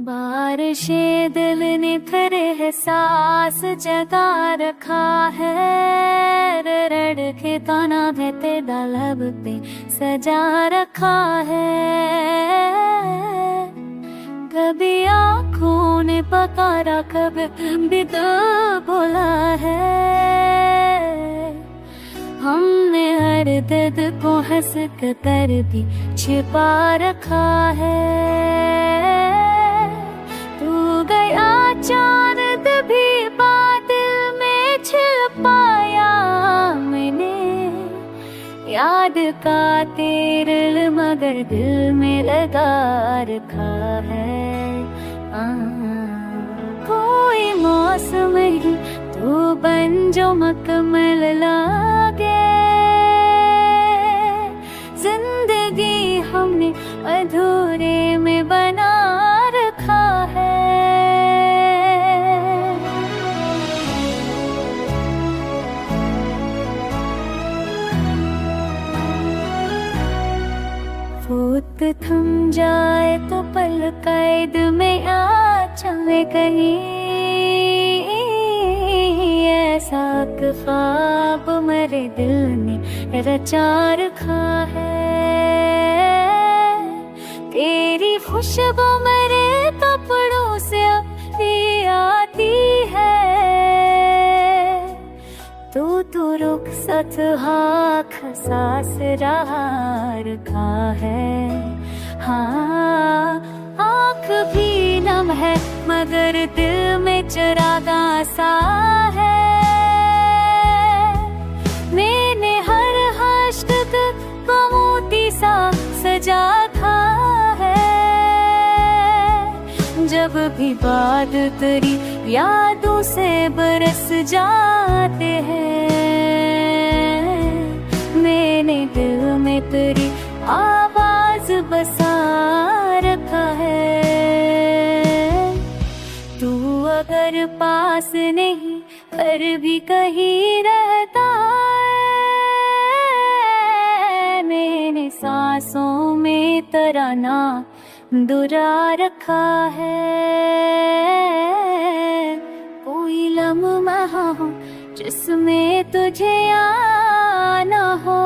बारिशे दिल ने फिर एहसास जगा रखा है। रड़ के ताना है तेरा लब पे सजा रखा है। कभी आँखों ने पकारा कभी तो बोला है। हमने हर दर्द को हंस कर भी छिपा रखा है। तू गया चांद भी बादल में छिपाया मैंने। याद का तेरल मगर दिल में लगा रखा है। कोई मौसम ही तू बन जो मकमल लागे। जिंदगी हमने अधूरे में बना रखा है। फूट थम जाए तो पल कैद में आ चले कहीं। ऐसा ख्वाब मेरे दिल ने रचा रखा है। तेरी खुशबू मेरे कपड़ों से अपनी आती है। तू रुखसत हाँ खसास रहा रखा है। हाँ आँख भी नम है मगर दिल में चरागा सा है। मैंने हर हश्क को मोती सा सजा था है। जब भी बाद तेरी यादों से बरस जाते हैं। मैंने दिल में तेरी आवाज बसा रखा है। तू अगर पास नहीं पर भी कहीं रहता है। मैंने सांसों में तराना दुरा रखा है। कोई लम्हा हो जिसमें तुझे आना हो।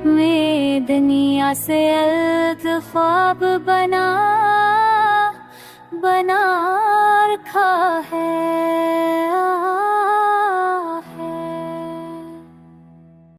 मैं दुनिया से अल्ताफ बना रखा है।